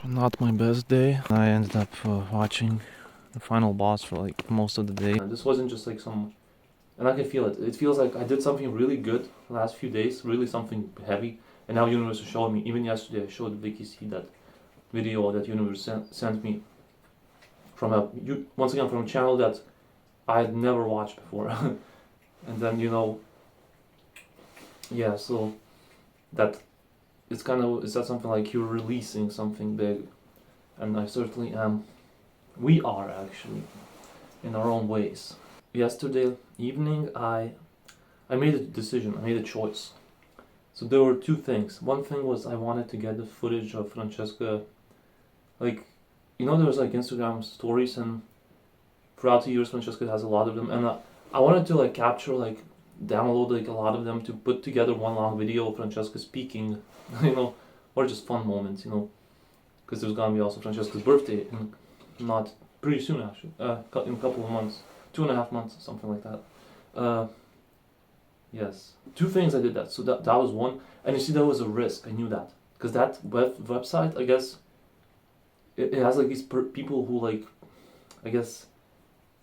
Not my best day. I ended up watching the final boss for like most of the day. This wasn't just like some, and I can feel it. It feels like I did something really good the last few days, really something heavy, and now Universe is showing me. Even yesterday, I showed Vicky C that video that Universe sent me from once again from a channel that I had never watched before, and then yeah, so that it's kind of, is that something like you're releasing something big, and I certainly am. We are actually, in our own ways. Yesterday evening, I made a decision. I made a choice. So there were two things. One thing was I wanted to get the footage of Francesca, like, there was like Instagram stories, and throughout the years Francesca has a lot of them, and I wanted to like capture, like download like a lot of them to put together one long video of Francesca speaking, or just fun moments, because there's gonna be also Francesca's birthday, and not pretty soon actually, in a couple of months, 2.5 months, something like that. Yes, two things I did that. So that was one, and you see that was a risk. I knew that because that website, I guess, it has like these people who like, I guess,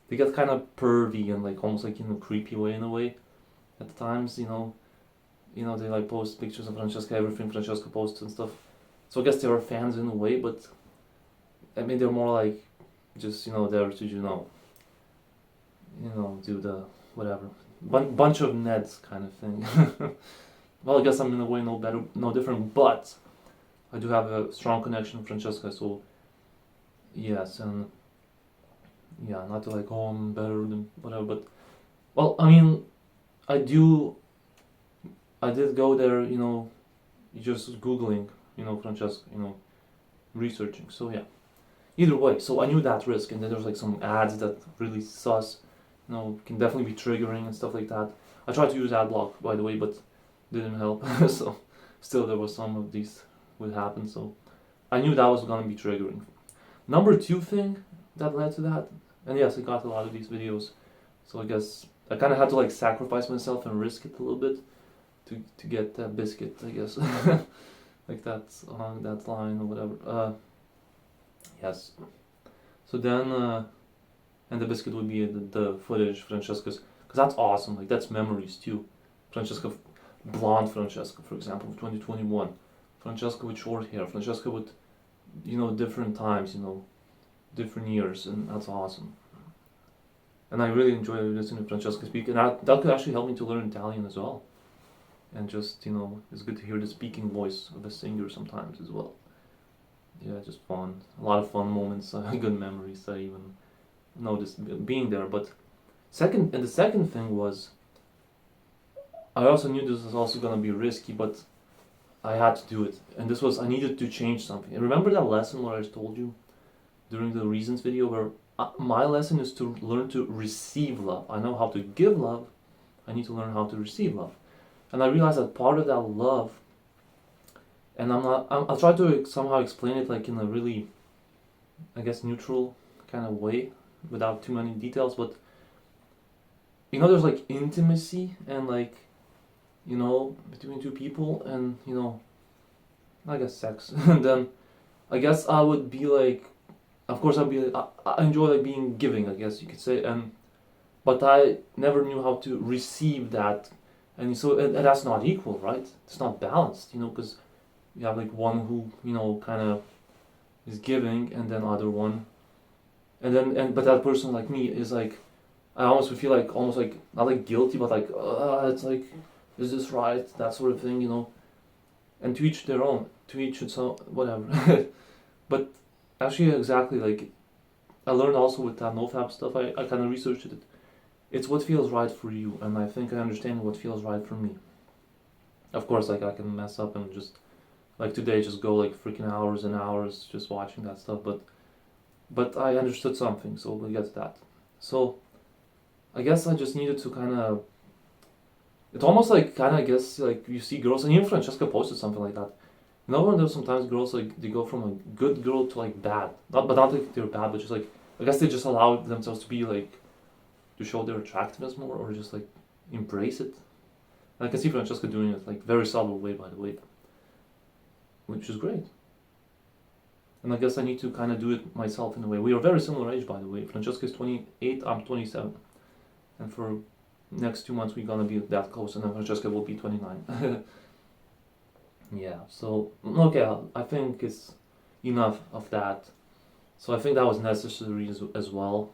they get kind of pervy and like almost like in a creepy way in a way, at times, they like post pictures of Francesca, everything Francesca posts and stuff. So I guess they are fans in a way, but I mean they're more like just there to do the whatever bunch of Neds kind of thing. Well, I guess I'm in a way no better, no different, but I do have a strong connection with Francesca, so yes, and yeah, not to like, oh, I'm better than whatever, but well, I mean, I did go there, just googling, Francesca, researching. So yeah, either way, so I knew that risk, and then there's like some ads that really sus, can definitely be triggering and stuff like that. I tried to use ad block, by the way, but didn't help. So still there was some of these would happen. So I knew that was gonna be triggering. Number two thing that led to that, and yes, I got a lot of these videos, so I guess I kind of had to like sacrifice myself and risk it a little bit to get that biscuit, I guess. Like that's along that line or whatever. Yes. So then, and the biscuit would be the footage Francesca's, because that's awesome. Like that's memories too. Francesca, blonde Francesca, for example, 2021. Francesca with short hair. Francesca with, different times, different years, and that's awesome. And I really enjoy listening to Francesca speak, and that could actually help me to learn Italian as well. And just, it's good to hear the speaking voice of a singer sometimes as well. Yeah, just fun. A lot of fun moments, good memories. I even noticed being there. But the second thing was, I also knew this was also gonna be risky, but I had to do it. And this was, I needed to change something. And remember that lesson where I told you during the reasons video, where my lesson is to learn to receive love. I know how to give love. I need to learn how to receive love. And I realized that part of that love, and I'll try to somehow explain it like in a really, I guess, neutral kind of way, without too many details, but there's like intimacy and like, between two people, and I guess sex. And then I guess I would be like, of course I enjoy like being giving, I guess you could say, but I never knew how to receive that, and so and that's not equal, right? It's not balanced, because you have like one who kind of is giving, and then other one, but that person like me is like, I almost would feel like almost like not like guilty, but like it's like, is this right, that sort of thing, and to each their own, to each its own, whatever. But actually, exactly, like I learned also with that nofap stuff, I kind of researched it. It's what feels right for you, and I think I understand what feels right for me. Of course, like I can mess up and just like today just go like freaking hours and hours just watching that stuff, but I understood something, so we get that. So I guess I just needed to kind of, it's almost like kind of, I guess, like you see girls, and even Francesca posted something like that. When there's sometimes girls like they go from a good girl to like bad, not like they're bad, but just like, I guess they just allow themselves to be like, to show their attractiveness more, or just like embrace it. And I can see Francesca doing it like very subtle way, by the way, which is great. and I guess I need to kind of do it myself in a way. We are very similar age, by the way. Francesca is 28, I'm 27, and for next 2 months we're gonna be that close, and then Francesca will be 29. Yeah, so okay, I think it's enough of that. So I think that was necessary as well.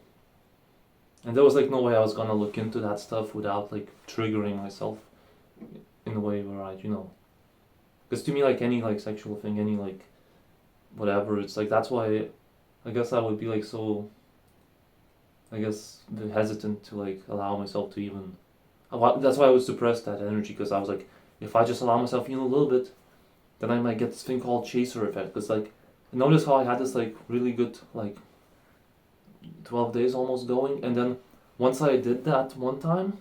And there was like no way I was gonna look into that stuff without like triggering myself in a way where I, because to me, like any like sexual thing, any like whatever, it's like that's why I guess I would be like so, I guess, hesitant to like allow myself to even. That's why I would suppress that energy, because I was like, if I just allow myself even a little bit, then I might get this thing called chaser effect. Because like, notice how I had this like really good like 12 days almost going, and then once I did that one time,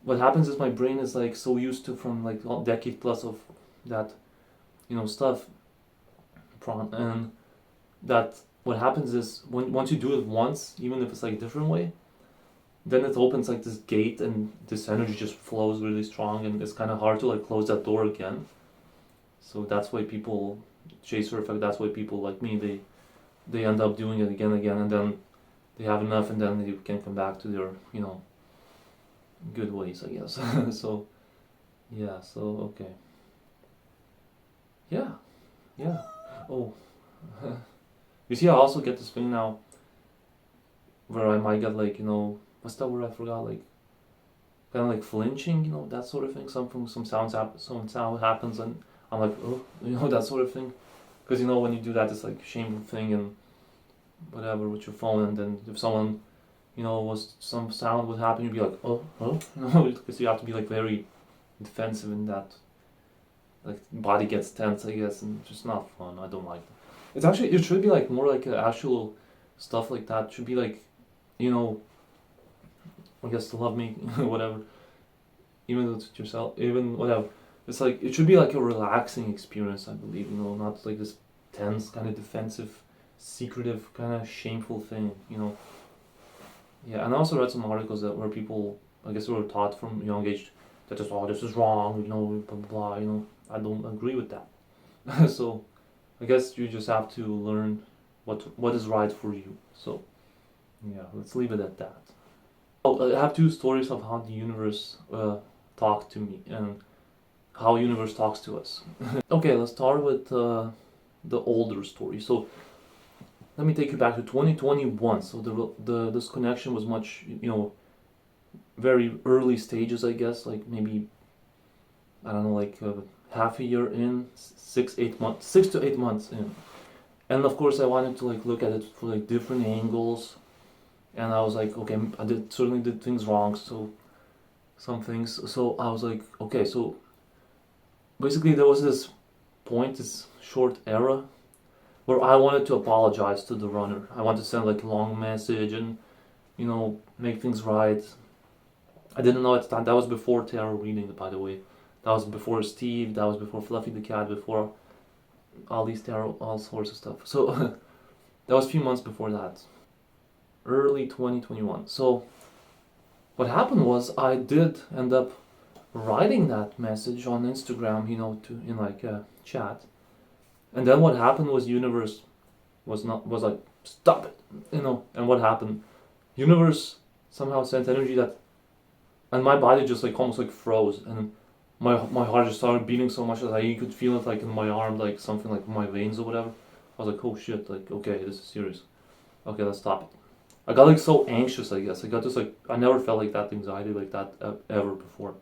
what happens is my brain is like so used to from like a decade plus of that, stuff, and that what happens is once you do it once, even if it's like a different way, then it opens like this gate and this energy just flows really strong, and it's kind of hard to like close that door again. So that's why people, chaser effect, that's why people like me, they end up doing it again and again, and then they have enough, and then they can come back to their, good ways, I guess. So, yeah, so, okay. Yeah, yeah. Oh, you see, I also get this thing now where I might get like, what's that word I forgot? Like, kind of like flinching, that sort of thing. Some sound happens, and I'm like, oh, that sort of thing. Because when you do that, it's like a shameful thing and whatever with your phone, and then if someone, was some sound would happen, you'd be like, oh, because you have to be like very defensive in that. Like body gets tense, I guess, and it's just not fun. I don't like that. It's actually, it should be like more like actual stuff like that. It should be like, I guess to love me, whatever. Even though it's yourself, even whatever. It's like, it should be like a relaxing experience, I believe, not like this tense, kind of defensive, secretive, kind of shameful thing, Yeah, and I also read some articles where people, I guess, were taught from a young age that just, oh, this is wrong, blah, blah, blah, I don't agree with that. So, I guess you just have to learn what is right for you. So, yeah, let's leave it at that. Oh, I have 2 stories of how the universe talked to me, and how universe talks to us. Okay, let's start with the older story. So let me take you back to 2021. So this connection was much, very early stages, I guess, like maybe, I don't know, like half a year in, 6 to 8 months in. And of course I wanted to like look at it for like different angles, and I was like, okay, I certainly did things wrong, so some things. So I was like, okay, so basically there was this short era where I wanted to apologize to the runner. I wanted to send like a long message and, make things right. I didn't know at the time, that was before tarot reading, by the way. That was before Steve, that was before Fluffy the cat, before all these tarot, all sorts of stuff. So that was a few months before that. Early 2021. So what happened was I did end up writing that message on Instagram, in like a chat. And then what happened was universe was like, stop it, and what happened? Universe somehow sent energy and my body just like almost like froze, and my heart just started beating so much that you could feel it like in my arm, like something like my veins or whatever. I was like, oh shit, like, okay, this is serious. Okay, let's stop it. I got like so anxious, I guess. I got this like, I never felt like that anxiety like that ever before.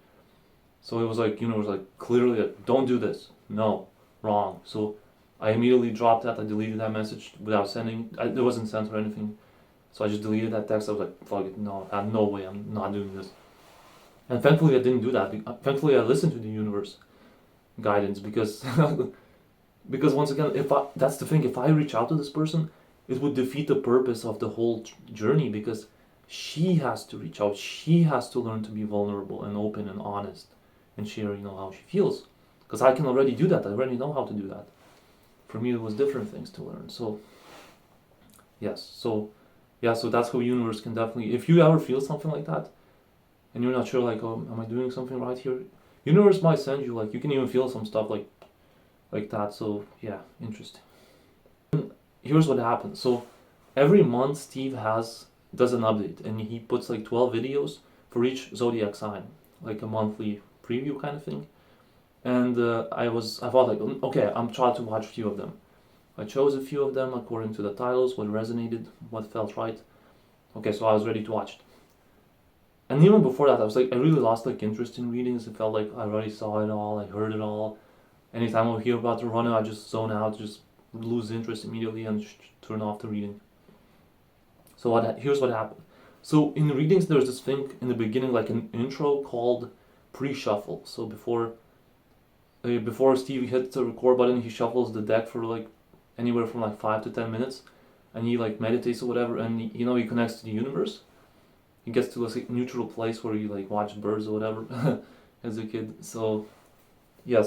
So it was like, was like, clearly, like, don't do this. No, wrong. So I immediately dropped that. I deleted that message without sending. It wasn't sent or anything. So I just deleted that text. I was like, fuck it, no, no way, I'm not doing this. And thankfully I didn't do that. Thankfully I listened to the universe guidance, because because once again, that's the thing, if I reach out to this person, it would defeat the purpose of the whole journey, because she has to reach out. She has to learn to be vulnerable and open and honest and share, how she feels. Because I can already do that. I already know how to do that. For me, it was different things to learn. So, yes. So that's how universe can definitely, if you ever feel something like that, and you're not sure, like, oh, am I doing something right here? Universe might send you, like, you can even feel some stuff like that. So, yeah, interesting. Here's what happened. So every month Steve does an update, and he puts like 12 videos for each zodiac sign, like a monthly preview kind of thing. And I thought like, okay, I'm trying to watch a few of them. I chose a few of them according to the titles, what resonated, what felt right. Okay, so I was ready to watch it. And even before that, I was like, I really lost like interest in readings. It felt like I already saw it all, I heard it all. Anytime I hear about the runner, I just zone out, just lose interest immediately and turn off the reading. So here's what happened. So in readings, there's this thing in the beginning, like an intro called pre-shuffle. So before Steve hits the record button, he shuffles the deck for like anywhere from like 5 to 10 minutes, and he like meditates or whatever, and he connects to the universe. He gets to a neutral place where you like watch birds or whatever as a kid. So yeah,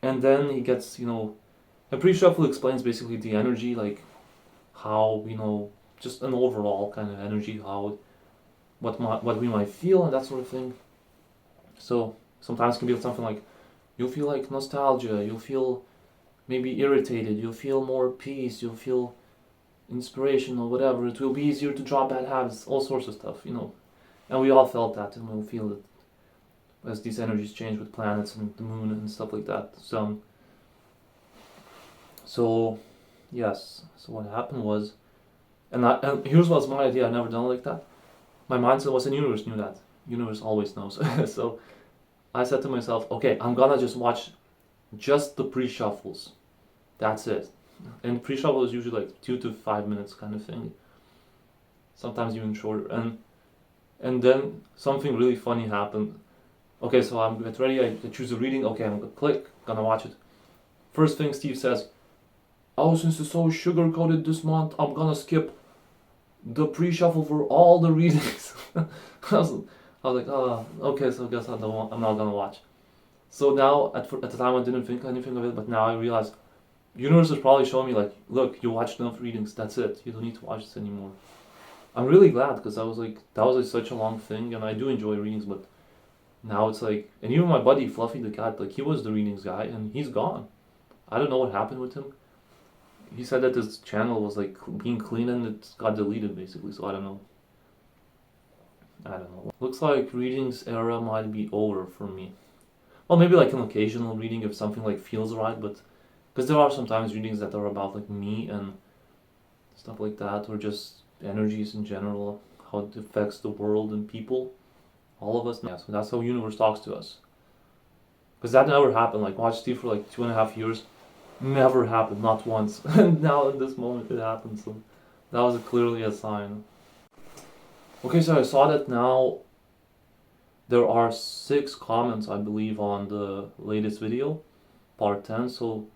and then he gets a pre-shuffle explains basically the energy, like how just an overall kind of energy, how what we might feel and that sort of thing. So sometimes it can be something like you'll feel like nostalgia, you'll feel maybe irritated, you'll feel more peace, you'll feel inspiration or whatever. It will be easier to drop bad habits, all sorts of stuff, And we all felt that, and we'll feel it as these energies change with planets and the moon and stuff like that. So yes. So what happened was, and here's what's my idea. I've never done it like that. My mindset was, the universe knew that. Universe always knows. So I said to myself, okay, I'm gonna just watch just the pre-shuffles. That's it. And pre-shuffle is usually like 2 to 5 minutes kind of thing. Sometimes even shorter. And then something really funny happened. Okay, so I'm get ready. I choose a reading. Okay, I'm gonna click. Gonna watch it. First thing Steve says, "Oh, since it's so sugar-coated this month, I'm gonna skip the pre-shuffle for all the readings." I was like, oh, okay, so I guess I'm not gonna watch. So now, at the time I didn't think anything of it, but now I realize, universe is probably showing me like, look, you watched enough readings, that's it, you don't need to watch this anymore. I'm really glad, because I was like, that was like such a long thing, and I do enjoy readings, but now it's like, and even my buddy Fluffy the cat, like he was the readings guy, and he's gone. I don't know what happened with him. He said that his channel was like being clean and it got deleted basically, so I don't know. Looks like readings era might be over for me. Well, maybe like an occasional reading if something like feels right, but because there are sometimes readings that are about like me and stuff like that, or just energies in general, how it affects the world and people, all of us. Yeah, so that's how universe talks to us. Because that never happened. Like watch Steve for like 2.5 years, never happened, not once. And now in this moment it happened. So that was clearly a sign. Okay, so I saw that now there are 6 comments, I believe, on the latest video, part 10. So,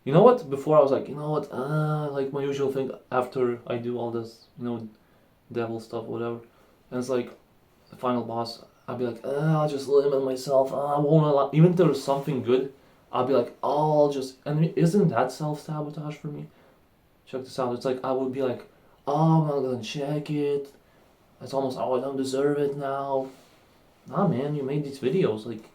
you know what? Before I was like, like my usual thing after I do all this, devil stuff, whatever. And it's like, the final boss, I'll be like, I'll just limit myself. I won't allow, even if there's something good, I'll be like, I'll just, and isn't that self-sabotage for me? Check this out. It's like, I would be like, I'm not gonna check it. It's almost, I don't deserve it now. Nah, man, you made these videos. Like,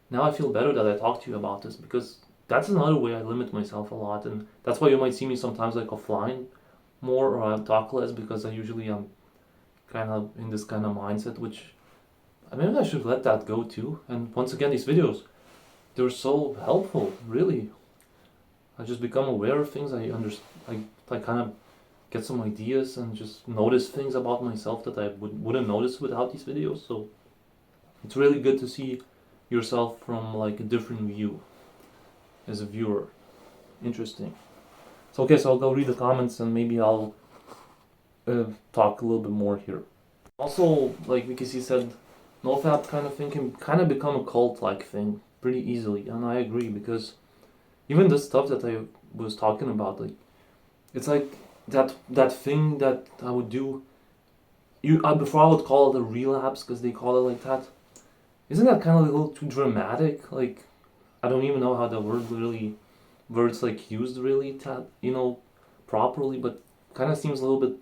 now I feel better that I talked to you about this, because that's another way I limit myself a lot, and that's why you might see me sometimes like offline more, or I talk less, because I usually am kind of in this kind of mindset, which maybe I should let that go too. And once again, these videos, they're so helpful, really. I just become aware of things. I kind of get some ideas and just notice things about myself that I wouldn't notice without these videos. So it's really good to see yourself from like a different view as a viewer. Interesting. So okay, so I'll go read the comments and maybe I'll talk a little bit more here. Also, like because he said, NoFap kind of thing can kind of become a cult-like thing pretty easily, and I agree, because even the stuff that I was talking about, like it's like that thing that I would do. Before I would call it a relapse, because they call it like that. Isn't that kind of a little too dramatic? Like, I don't even know how the words like used really, properly, but kind of seems a little bit.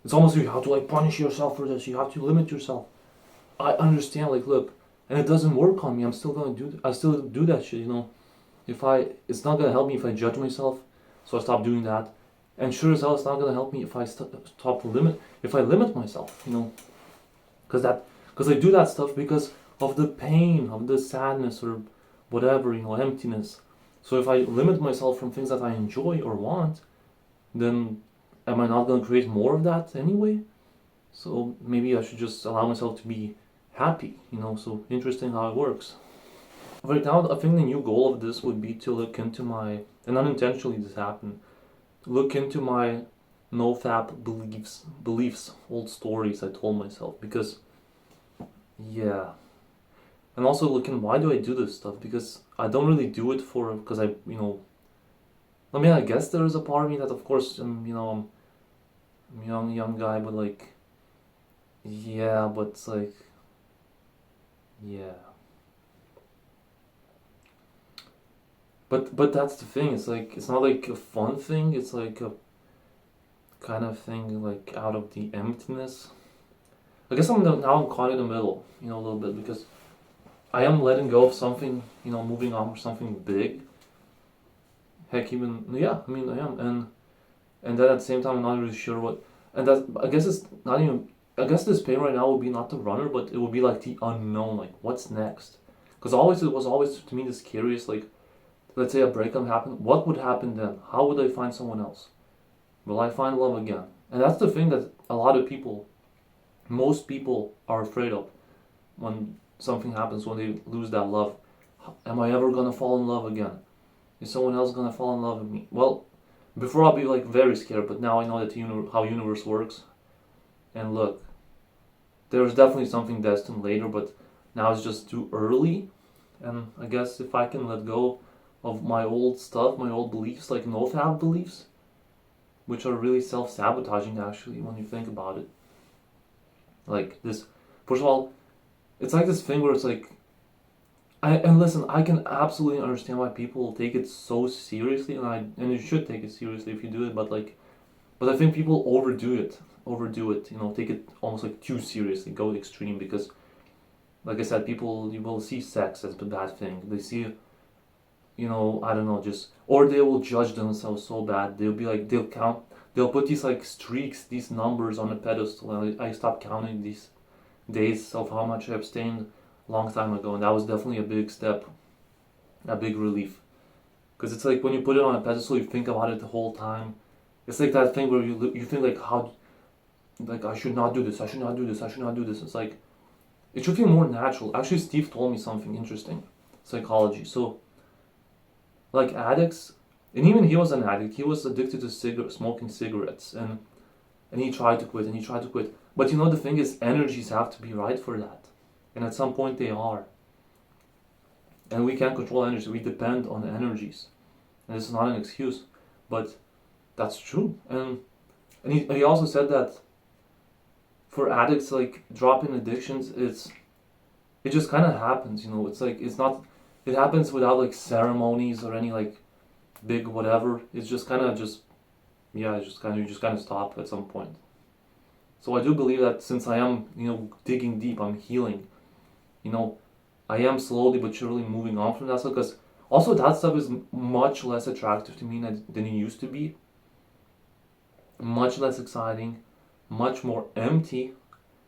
It's almost like you have to like punish yourself for this. You have to limit yourself. I understand. Like, look, and it doesn't work on me. I'm still gonna do. I still do that shit. It's not gonna help me if I judge myself. So I stop doing that. And sure as hell, it's not gonna help me if I if I limit myself, you know, because I do that stuff because of the pain, of the sadness, or whatever, you know, emptiness. So if I limit myself from things that I enjoy or want, then am I not gonna create more of that anyway? So maybe I should just allow myself to be happy, you know. So interesting how it works. Right now, I think the new goal of this would be to look into my, and unintentionally this happened, look into my no-fap beliefs, old stories I told myself, because, yeah. And also looking, why do I do this stuff? Because I don't really do it because I, you know, I mean, I guess there is a part of me that, of course, you know, I'm a young guy, but like, yeah, but it's like, yeah. But that's the thing. It's like it's not like a fun thing. It's like a kind of thing like out of the emptiness. I guess now I'm caught in the middle, you know, a little bit because I am letting go of something, you know, moving on for something big. Heck, even yeah, I mean I am, and then at the same time I'm not really sure what. And that I guess it's not even. I guess this pain right now would be not the runner, but it would be like the unknown, like what's next. Because always it was always to me this curious, like let's say a breakup happened, what would happen then? How would I find someone else? Will I find love again? And that's the thing that a lot of people, most people are afraid of when something happens, when they lose that love. Am I ever gonna fall in love again? Is someone else gonna fall in love with me? Well, before I'll be like very scared, but now I know that how universe works. And look, there's definitely something destined later, but now it's just too early. And I guess if I can let go of my old stuff, my old beliefs, like no-fab beliefs, which are really self-sabotaging actually when you think about it. Like this, first of all, it's like this thing where it's like, and listen, I can absolutely understand why people take it so seriously, and you should take it seriously if you do it, but I think people overdo it, you know, take it almost like too seriously, go extreme, because, like I said, people, you will see sex as a bad thing. They see, you know, I don't know, just, or they will judge themselves so bad. They'll be like, they'll put these like streaks, these numbers on a pedestal, and I stopped counting these days of how much I abstained a long time ago, and that was definitely a big step, a big relief. Because it's like when you put it on a pedestal, you think about it the whole time. It's like that thing where you think like how, like I should not do this, I should not do this, I should not do this. It's like, it should feel more natural. Actually, Steve told me something interesting, psychology. So, like addicts, and even he was an addict. He was addicted to smoking cigarettes, and he tried to quit, and he tried to quit. But you know the thing is, energies have to be right for that, and at some point they are. And we can't control energy. We depend on energies, and this is not an excuse, but that's true. And he also said that for addicts, like dropping addictions, it just kind of happens. You know, it's like it's not. It happens without like ceremonies or any like big whatever. It's just kind of yeah, it's just kind of you just kind of stop at some point. So I do believe that since I am, you know, digging deep, I'm healing. You know, I am slowly but surely moving on from that stuff, because also that stuff is much less attractive to me than it used to be. Much less exciting, much more empty,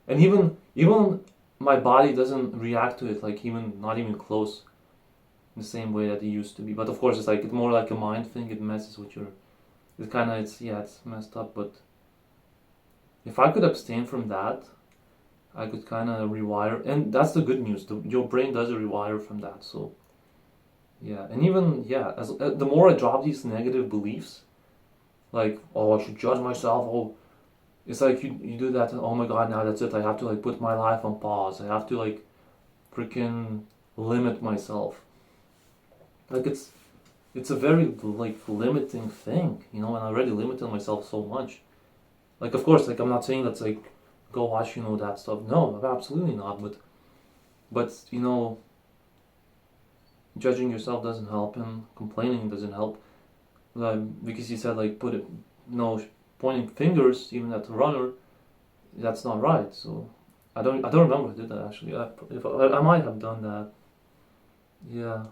and even my body doesn't react to it like even not even close the same way that it used to be. But of course, it's more like a mind thing. It messes with your. It's messed up. But if I could abstain from that, I could kind of rewire, and that's the good news. Your brain does rewire from that. So yeah, and even as the more I drop these negative beliefs, like I should judge myself. It's like you do that, and oh my god, now that's it. I have to like put my life on pause. I have to like freaking limit myself. Like it's a very like limiting thing, you know, and I already limited myself so much. Like of course, like I'm not saying that's like go watch, you know, that stuff. No, absolutely not. But you know, judging yourself doesn't help, and complaining doesn't help. Because you said like put it, no, pointing fingers even at the runner, that's not right. So I don't remember who did that actually. I might have done that. Yeah.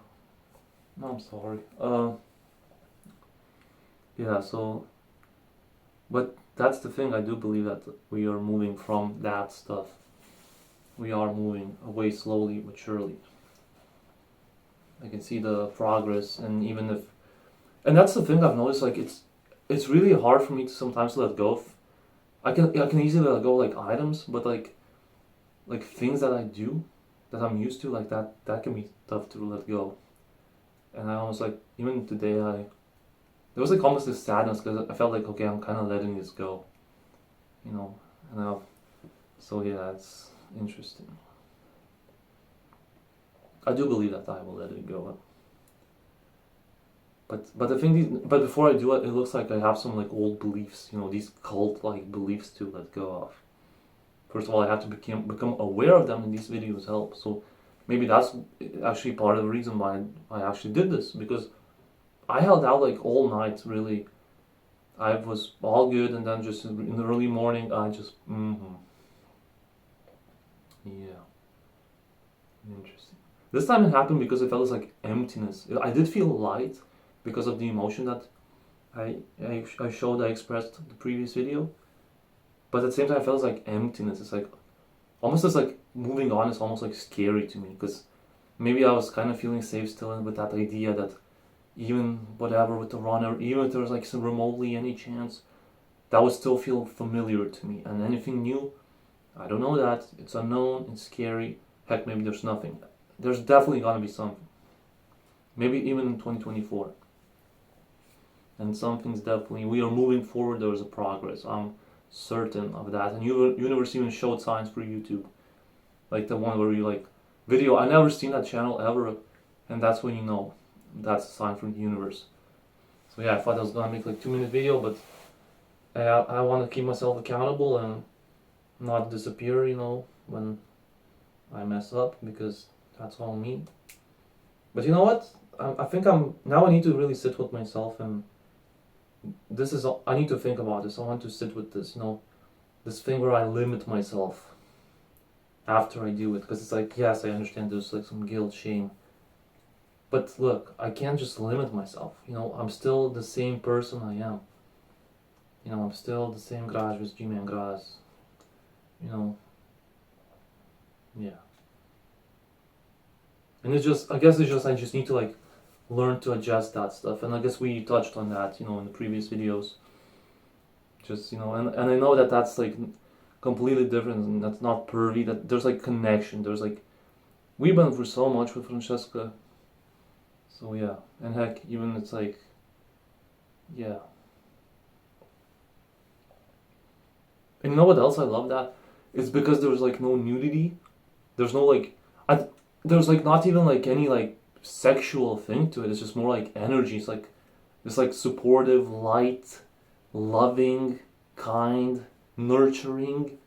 No, I'm sorry. Yeah. So But that's the thing, I do believe that we are moving from that stuff. We are moving away slowly but surely. I can see the progress, and even if, and that's the thing I've noticed, like it's really hard for me to sometimes let go of. I can easily let go like items, but like things that I do that I'm used to, like that can be tough to let go. And I almost like, even today, there was like almost this sadness because I felt like, okay, I'm kind of letting this go, you know. And so yeah, it's interesting. I do believe that I will let it go. But the thing, but before I do it, it looks like I have some like old beliefs, you know, these cult-like beliefs to let go of. First of all, I have to become aware of them, and these videos help. So maybe that's actually part of the reason why I actually did this, because I held out like all night, really. I was all good, and then just in the early morning, I just, yeah, interesting. This time it happened because it felt like emptiness. I did feel light because of the emotion that I showed, I expressed in the previous video. But at the same time, I felt like emptiness. It's like, almost as like moving on is almost like scary to me, because maybe I was kind of feeling safe still with that idea that even whatever with the runner, even if there was like some remotely any chance, that would still feel familiar to me. And anything new, I don't know that. It's unknown, it's scary. Heck, maybe there's nothing. There's definitely gonna be something. Maybe even in 2024. And something's definitely, we are moving forward, there's a progress. I'm certain of that. And Universe even showed signs for YouTube. Like the one where you like, video, I never seen that channel ever. And that's when you know, that's a sign from the universe. So yeah, I thought I was gonna make like 2-minute video, but I want to keep myself accountable and not disappear, you know, when I mess up, because that's all me. But you know what? I think now I need to really sit with myself, and this is, I need to think about this. I want to sit with this, you know, this thing where I limit myself after I do it, because it's like, yes, I understand there's like some guilt, shame, but look, I can't just limit myself, you know. I'm still the same person I am, you know. I'm still the same garage with G-Man garage, you know. Yeah. And it's just, I guess it's just, I just need to like learn to adjust that stuff. And I guess we touched on that, you know, in the previous videos. Just, you know, and I know that that's like completely different, and that's not pervy, that there's like connection. There's like, we've been through so much with Francesca. So yeah, and heck, even it's like, yeah. And you know what else I love that? It's because there's like no nudity. There's no like, there's like not even like any like sexual thing to it. It's just more like energy. It's like supportive, light, loving, kind, nurturing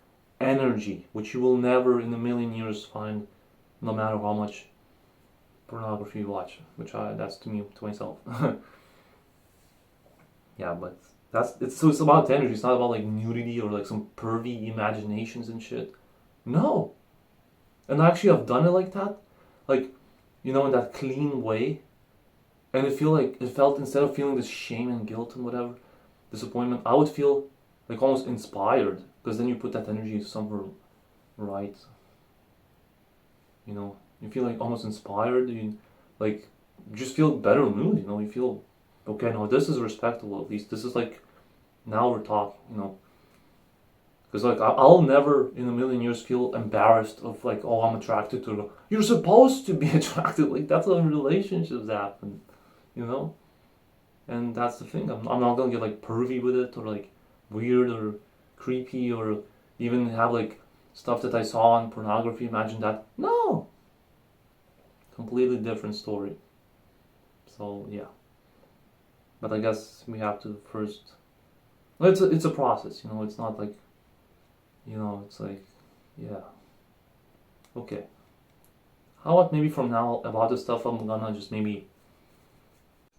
energy, which you will never in a million years find, no matter how much pornography you watch, which that's to me, to myself. Yeah, but it's about energy. It's not about like nudity or like some pervy imaginations and shit. No. And actually I've done it like that, like, you know, in that clean way, and it felt, instead of feeling this shame and guilt and whatever, disappointment, I would feel like almost inspired, because then you put that energy somewhere right, you know. You feel like almost inspired, you like just feel better mood, you know. You feel, okay, no, this is respectable, at least this is like, now we're talking, you know. Because like I'll never in a million years feel embarrassed of like, oh, I'm attracted to her. You're supposed to be attracted, like that's how relationships happen, you know. And that's the thing. I'm not gonna get like pervy with it, or like weird or creepy, or even have like stuff that I saw on pornography. Imagine that. No. Completely different story. So yeah. But I guess we have to first. Well, it's a process, you know. It's not like, you know, it's like, yeah. Okay. How about maybe from now about this stuff, I'm gonna just maybe.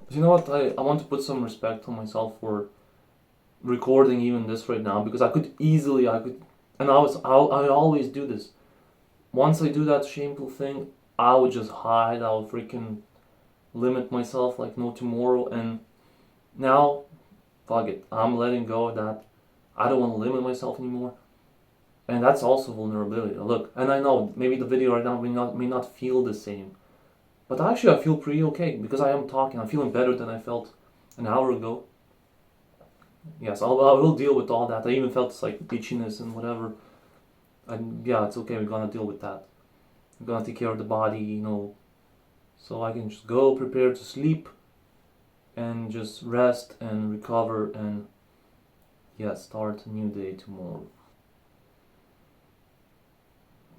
You know what? I want to put some respect on myself for recording even this right now, because I could, and I always do this. Once I do that shameful thing, I would just hide. I would freaking limit myself like no tomorrow. And now, fuck it. I'm letting go of that. I don't want to limit myself anymore. And that's also vulnerability. Look, and I know maybe the video right now may not feel the same, but actually I feel pretty okay because I am talking. I'm feeling better than I felt an hour ago. Yes, I will deal with all that. I even felt like itchiness and whatever. And yeah, it's okay. We're gonna deal with that. We're gonna take care of the body, you know, so I can just go prepare to sleep and just rest and recover and yeah, start a new day tomorrow.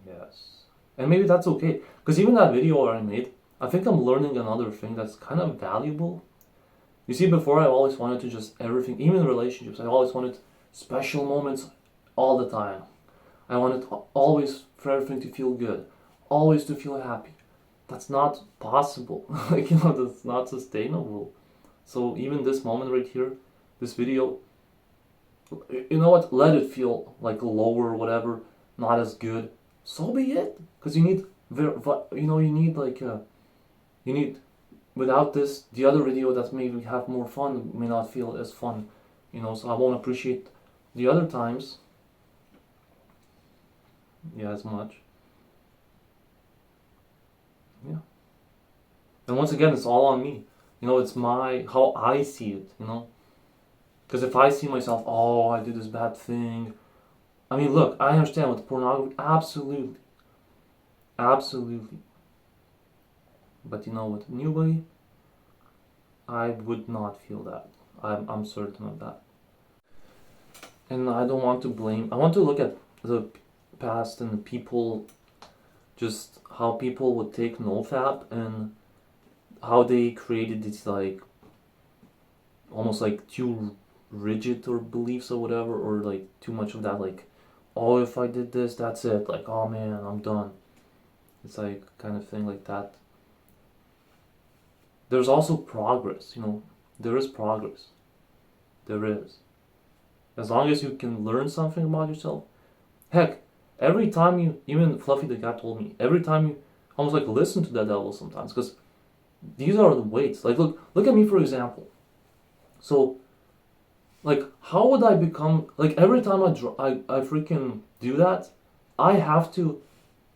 Yes. And maybe that's okay. Because even that video I made, I think I'm learning another thing that's kind of valuable. You see, before I always wanted to just everything, even relationships, I always wanted special moments all the time. I wanted always for everything to feel good, always to feel happy. That's not possible. Like, you know, that's not sustainable. So even this moment right here, this video, you know what? Let it feel like lower or whatever, not as good. So be it. Because you need, you need like, you need, without this, the other video that maybe have more fun may not feel as fun. You know, so I won't appreciate the other times, yeah, as much. Yeah. And once again, it's all on me. You know, it's how I see it, you know. Because if I see myself, oh, I did this bad thing. I mean, look, I understand with pornography, absolutely. Absolutely. But you know, with newbie, I would not feel that. I'm certain of that. And I don't want to blame. I want to look at the past and the people, just how people would take nofap and how they created these like almost like too rigid or beliefs or whatever, or like too much of that like, oh, if I did this, that's it, like, oh man, I'm done. It's like kind of thing like that. There's also progress, you know. There is progress. There is. As long as you can learn something about yourself. Heck, every time you, even Fluffy the cat told me, every time you almost like listen to the devil sometimes, because these are the weights. Like, look at me for example. So, like, how would I become, like, every time I freaking do that, I have to,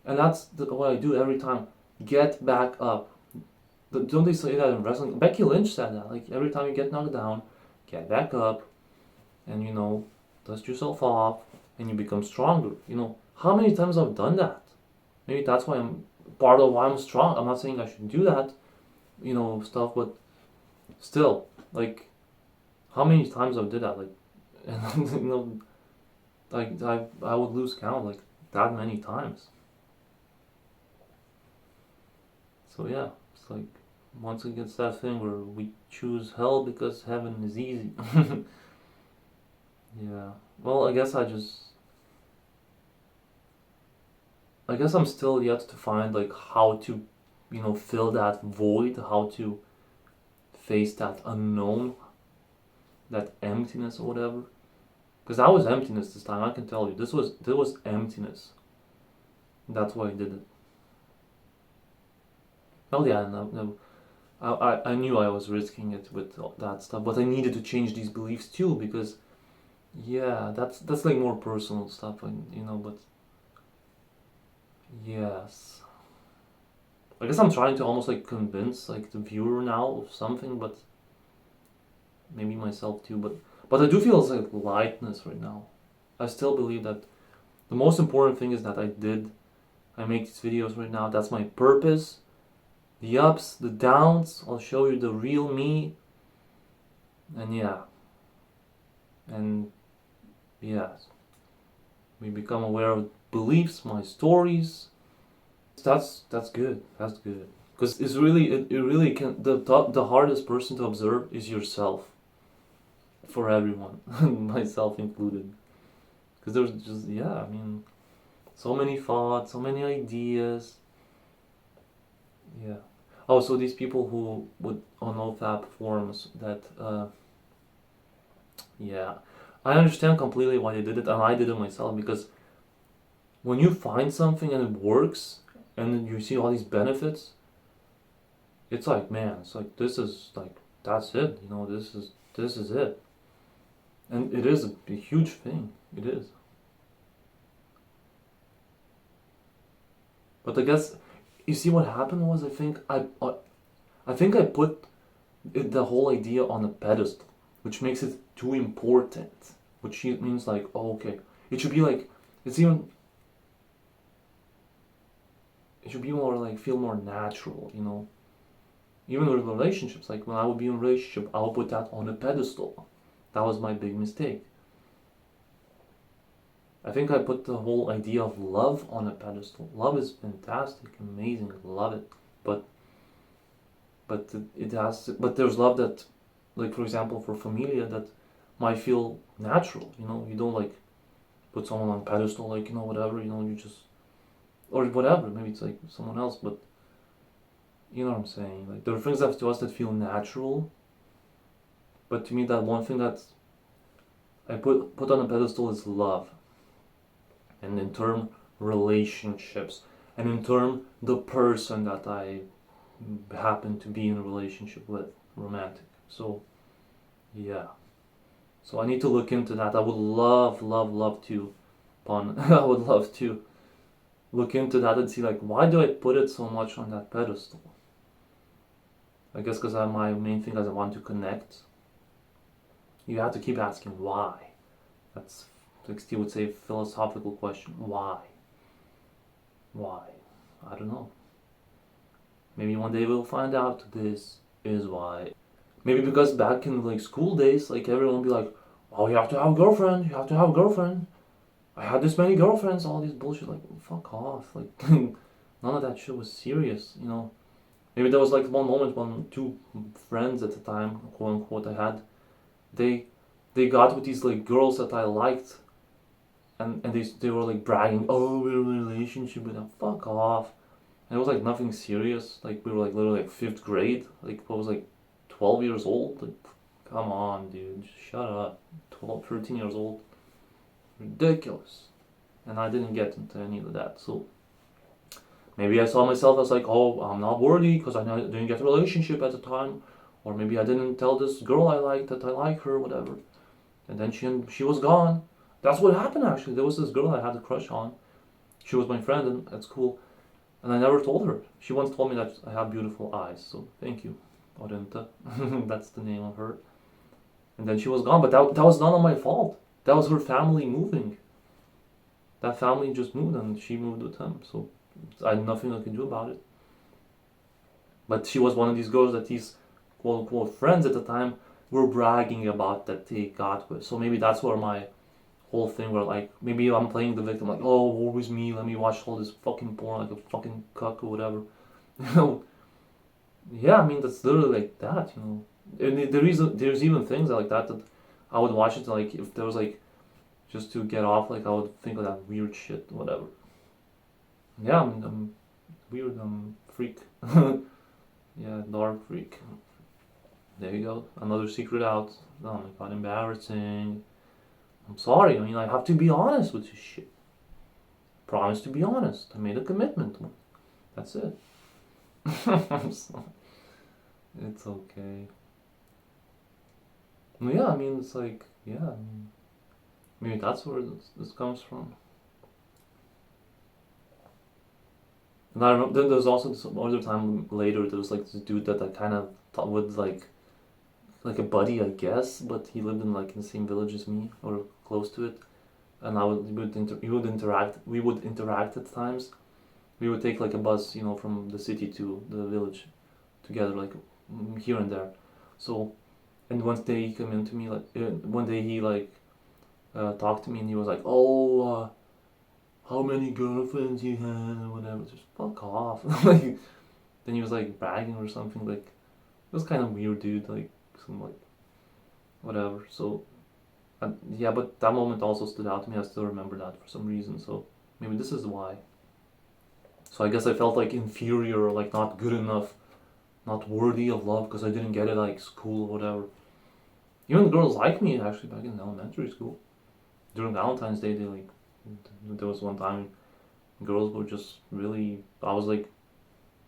and that's what I do every time, get back up. Don't they say that in wrestling? Becky Lynch said that, like, every time you get knocked down, get back up, and, you know, dust yourself off, and you become stronger. You know, how many times I've done that? Maybe that's why part of why I'm strong. I'm not saying I should do that, you know, stuff, but still, like, how many times I've did that, like, and, you know, like, I would lose count, like, that many times. So yeah, it's like, once it gets that thing where we choose hell because heaven is easy. Yeah. Well, I guess I'm still yet to find like how to, you know, fill that void, how to face that unknown, that emptiness or whatever. Because that was emptiness this time, I can tell you. This was emptiness. That's why I did it. Oh yeah, no. I knew I was risking it with that stuff, but I needed to change these beliefs too, because yeah, that's like more personal stuff, and you know, but yes. I guess I'm trying to almost like convince like the viewer now of something, but maybe myself too, but I do feel it's like lightness right now. I still believe that the most important thing is that I make these videos right now. That's my purpose. The ups, the downs, I'll show you the real me. And yeah. And yes. We become aware of beliefs, my stories. That's good. That's good. Because it's really, it really can, the hardest person to observe is yourself. For everyone. Myself included. Because there's just, yeah, I mean, so many thoughts, so many ideas. Yeah. Oh, so these people who would on OFAP forums that, yeah, I understand completely why they did it, and I did it myself, because when you find something and it works, and then you see all these benefits, it's like, man, it's like, this is like, that's it, you know, this is it. And it is a huge thing. It is. But I guess you see what happened was I think I put the whole idea on a pedestal, which makes it too important. Which means like, oh, okay, it should be like it's even it should be more like feel more natural, you know. Even with relationships, like when I would be in a relationship, I would put that on a pedestal. That was my big mistake. I think I put the whole idea of love on a pedestal. Love is fantastic, amazing, love it. But it has to, but there's love that, like for example, for familia that might feel natural. You know, you don't like put someone on a pedestal, like you know whatever. You know, you just or whatever. Maybe it's like someone else, but you know what I'm saying. Like there are things that to us that feel natural, but to me that one thing that I put on a pedestal is love, and in turn relationships, and in turn the person that I happen to be in a relationship with, romantic. So yeah, so I need to look into that. I would love to I would love to look into that and see like why do I put it so much on that pedestal. I guess because my main thing is I want to connect. You have to keep asking why. That's, like Steve would say, philosophical question. Why? I don't know. Maybe one day we'll find out this is why. Maybe because back in like school days, like everyone would be like, oh, you have to have a girlfriend, you have to have a girlfriend. I had this many girlfriends, all this bullshit, like, fuck off. Like, none of that shit was serious, you know. Maybe there was like one moment when two friends at the time, quote unquote, I had, they got with these like girls that I liked, and they were like bragging, oh, we're in a relationship with them. Fuck off. And it was like nothing serious. Like we were like literally like 5th grade. Like I was like 12 years old. Like, come on, dude, just shut up. 12, 13 years old. Ridiculous. And I didn't get into any of that. So maybe I saw myself as like, oh, I'm not worthy because I didn't get a relationship at the time, or maybe I didn't tell this girl I like that I like her, whatever. And then she was gone. That's what happened actually. There was this girl I had a crush on. She was my friend at school, and I never told her. She once told me that I have beautiful eyes, so thank you, Orenta. That's the name of her. And then she was gone, but that was not my fault. That was her family moving. That family just moved, and she moved with him. So I had nothing I could do about it. But she was one of these girls that these quote unquote friends at the time were bragging about that they got with. So maybe that's where my whole thing where like maybe I'm playing the victim, like, oh, woe is me, let me watch all this fucking porn like a fucking cuck or whatever. You know. Yeah, I mean that's literally like that, you know. And there's even things like that I would watch it like if there was like just to get off, like I would think of that weird shit, whatever. Yeah, I'm weird, I'm freak. Yeah, dark freak. There you go, another secret out. Oh my god, embarrassing. I'm sorry, I mean I have to be honest with this shit. Promise to be honest. I made a commitment. That's it. It's okay. Yeah, I mean it's like, yeah, I mean, maybe that's where this comes from. And I remember then there's also some other time later there was like this dude that I kind of thought would like a buddy I guess, but he lived in like in the same village as me or close to it, and we would interact at times. We would take like a bus, you know, from the city to the village together, like here and there. So, and one day he came into me like one day he like talked to me and he was like, oh. How many girlfriends you had or whatever, just fuck off. Like, then he was like bragging or something, like, it was kind of weird, dude, like, some like, whatever, so, yeah, but that moment also stood out to me, I still remember that for some reason, so, maybe this is why. So I guess I felt like inferior or like not good enough, not worthy of love, because I didn't get it like school or whatever. Even girls like me, actually, back in elementary school. During Valentine's Day, they like, there was one time girls were just really, I was like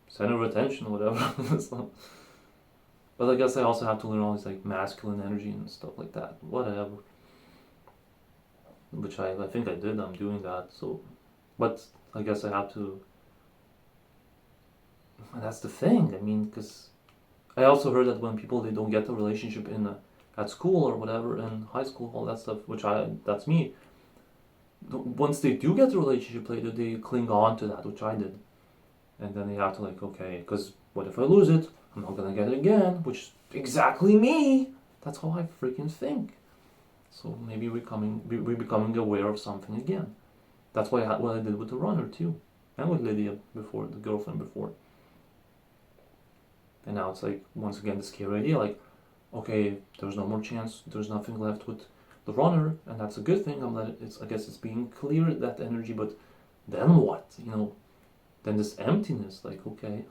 center of attention or whatever. So, but I guess I also have to learn all this like masculine energy and stuff like that, whatever. which I think I did. I'm doing that. So, but I guess I have to. That's the thing. I mean, because I also heard that when people they don't get a relationship in at school or whatever, in high school, all that stuff, that's me. Once they do get a relationship later, they cling on to that, which I did, and then they have to like, okay, because what if I lose it? I'm not gonna get it again, which is exactly me. That's how I freaking think. So maybe we're becoming aware of something again. That's what I did with the runner too, and with Lydia before, the girlfriend before. And now it's like once again the scary idea, like, okay, there's no more chance. There's nothing left with the runner, and that's a good thing. I guess it's being cleared, that energy, but then what? Then this emptiness. Like, okay.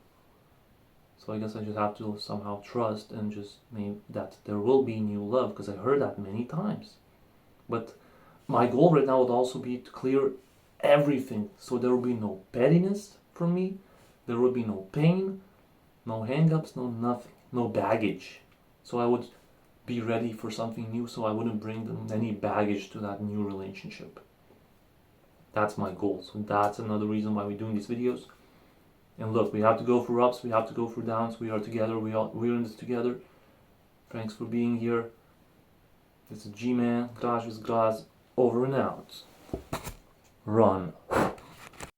So I guess I just have to somehow trust and just maybe that there will be new love, because I heard that many times. But my goal right now would also be to clear everything, so there will be no pettiness from me, there will be no pain, no hang-ups, no nothing, no baggage. So I would be ready for something new, so I wouldn't bring them any baggage to that new relationship. That's my goal. So that's another reason why we're doing these videos. And look, we have to go through ups, we have to go through downs. We are together, we're in this together. Thanks for being here. This is G-Man, Garage with Graz, over and out. Run.